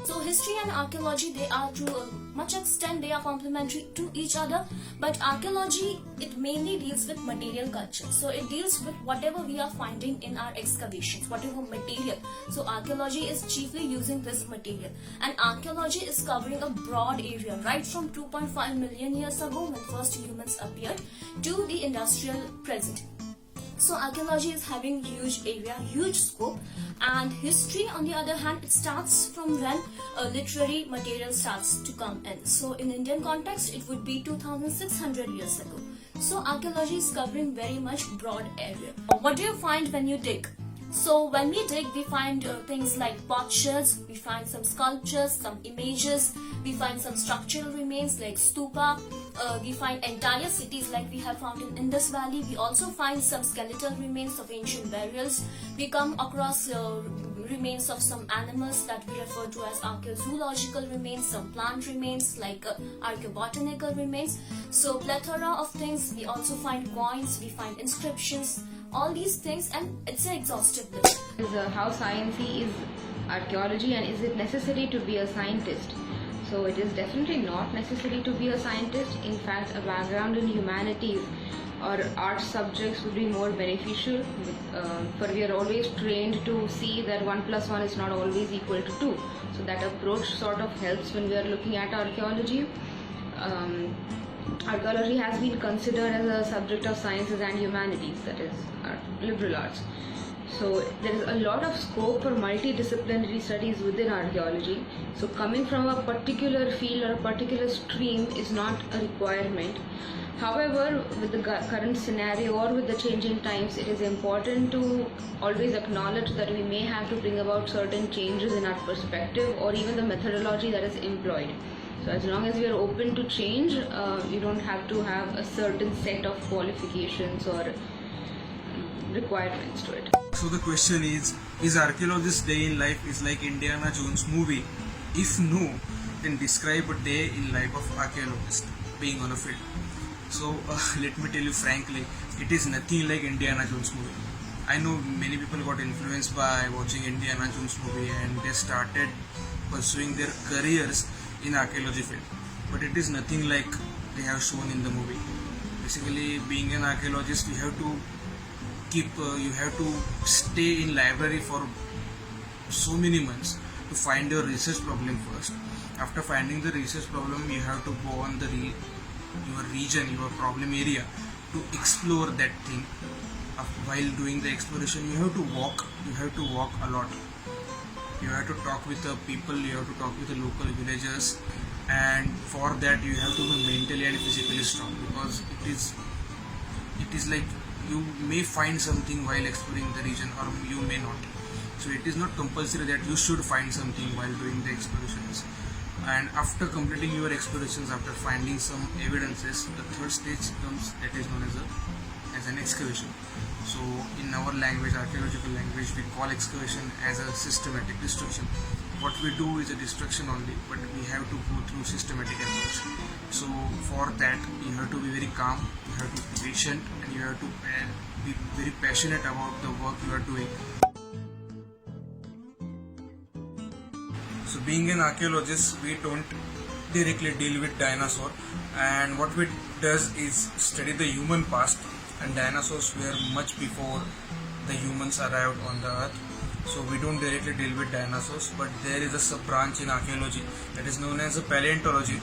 So history and archaeology, they are to a much extent they are complementary to each other, but archaeology, it mainly deals with material culture. So it deals with whatever we are finding in our excavations, whatever material. So archaeology is chiefly using this material, and archaeology is covering a broad area right from 2.5 million years ago when first humans appeared to the industrial present. So archaeology is having huge area, huge scope, and history on the other hand, it starts from when literary material starts to come in. So in Indian context, it would be 2600 years ago. So archaeology is covering very much broad area. What do you find when you dig? So when we dig, we find things like potsherds, we find some sculptures, some images, we find some structural remains like stupa, we find entire cities like we have found in Indus Valley. We also find some skeletal remains of ancient burials. We come across remains of some animals that we refer to as archaeozoological remains, some plant remains like archaeobotanical remains. So plethora of things. We also find coins, we find inscriptions, all these things, and it's an exhaustive list. How sciencey is archaeology, and is it necessary to be a scientist? So it is definitely not necessary to be a scientist. In fact, a background in humanities or art subjects would be more beneficial, for we are always trained to see that 1 plus 1 is not always equal to 2. So that approach sort of helps when we are looking at archaeology. Archaeology has been considered as a subject of sciences and humanities, that is liberal arts. So there is a lot of scope for multidisciplinary studies within archaeology. So coming from a particular field or a particular stream is not a requirement. However, with the current scenario or with the changing times, it is important to always acknowledge that we may have to bring about certain changes in our perspective or even the methodology that is employed. So as long as we are open to change, you don't have to have a certain set of qualifications or requirements to it. So the question is archaeologist's day in life is like Indiana Jones movie? If no, then describe a day in life of archaeologist being on a field. So let me tell you frankly, it is nothing like Indiana Jones movie. I know many people got influenced by watching Indiana Jones movie and they started pursuing their careers in archaeology field, but it is nothing like they have shown in the movie. Basically, being an archaeologist, you have to stay in library for so many months to find your research problem first. After finding the research problem, you have to go on your region, your problem area, to explore that thing. While doing the exploration, you have to walk a lot. You have to talk with the people, you have to talk with the local villagers, and for that you have to be mentally and physically strong, because it is like you may find something while exploring the region or you may not. So it is not compulsory that you should find something while doing the explorations. And after completing your explorations, after finding some evidences, the third stage comes, that is known as an excavation. So in our language, archaeological language, we call excavation as a systematic destruction. What we do is a destruction only, but we have to go through systematic approach. So for that, you have to be very calm, you have to be patient, and you have to be very passionate about the work you are doing. So being an archaeologist, we don't directly deal with dinosaur, and what we does is study the human past, and dinosaurs were much before the humans arrived on the earth. So we don't directly deal with dinosaurs, but there is a sub branch in archaeology that is known as a paleontology.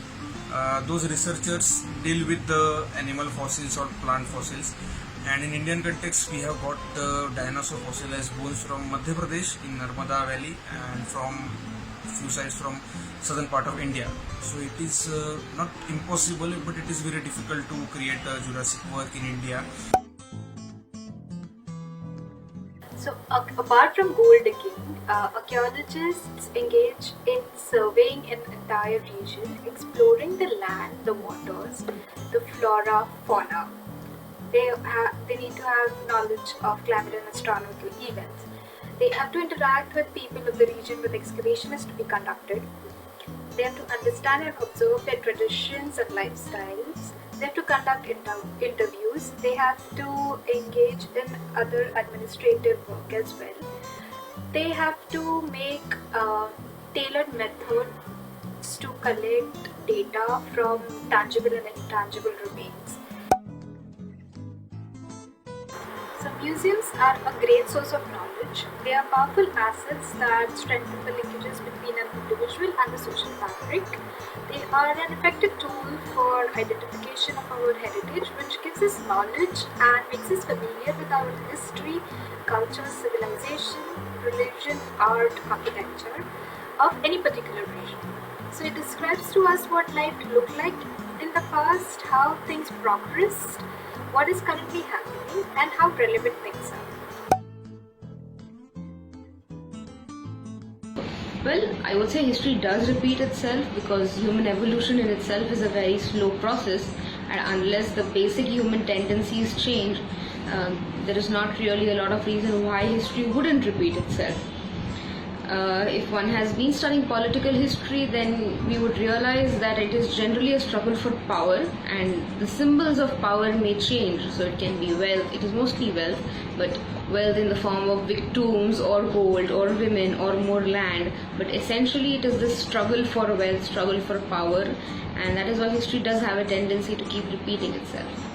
Those researchers deal with the animal fossils or plant fossils, and in Indian context we have got the dinosaur fossilized bones from Madhya Pradesh in Narmada Valley and from few sites from southern part of India. So it is not impossible, but it is very difficult to create Jurassic work in India. So apart from gold digging, archaeologists engage in surveying an entire region, exploring the land, the waters, the flora, fauna. They need to have knowledge of climate and astronomical events. They have to interact with people of the region where the excavation is to be conducted. They have to understand and observe their traditions and lifestyles. They have to conduct interviews. They have to engage in other administrative work as well. They have to tailored methods to collect data from tangible and intangible remains. So museums are a great source of knowledge. They are powerful assets that strengthen the linkages between an individual and the social fabric. They are an effective tool for identification of our heritage, which gives us knowledge and makes us familiar with our history, culture, civilization, religion, art, architecture of any particular region. So it describes to us what life looked like in the past, how things progressed, what is currently happening, and how relevant things are. Well, I would say history does repeat itself because human evolution in itself is a very slow process, and unless the basic human tendencies change, there is not really a lot of reason why history wouldn't repeat itself. If one has been studying political history, then we would realize that it is generally a struggle for power, and the symbols of power may change. So it can be wealth, it is mostly wealth, but wealth in the form of big tombs or gold or women or more land. But essentially it is this struggle for wealth, struggle for power, and that is why history does have a tendency to keep repeating itself.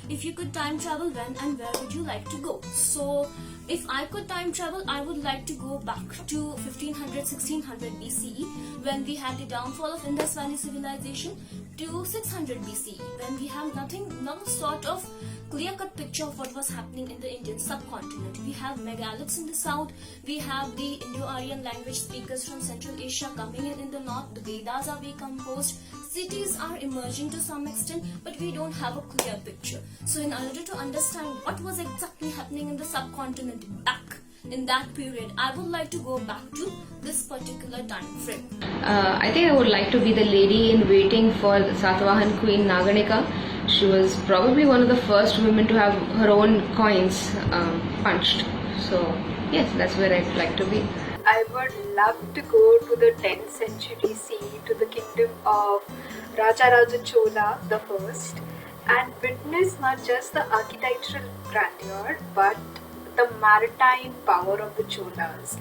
If you could time travel, when and where would you like to go? So if I could time travel, I would like to go back to 1500, 1600 BCE when we had the downfall of Indus Valley civilization, to 600 BCE when we have no sort of clear-cut picture of what was happening in the Indian subcontinent. We have megaliths in the south, we have the Indo-Aryan language speakers from Central Asia coming in the north, the Vedas are decomposed, cities are emerging to some extent, but we don't have a clear picture. So in order to understand what was exactly happening in the subcontinent back in that period, I would like to go back to this particular time frame. I think I would like to be the lady in waiting for the Satavahan queen Naganika. She was probably one of the first women to have her own coins punched. So yes, that's where I'd like to be. I would love to go to the 10th century CE, to the kingdom of Rajaraja Chola the first, and witness not just the architectural grandeur but the maritime power of the Cholas.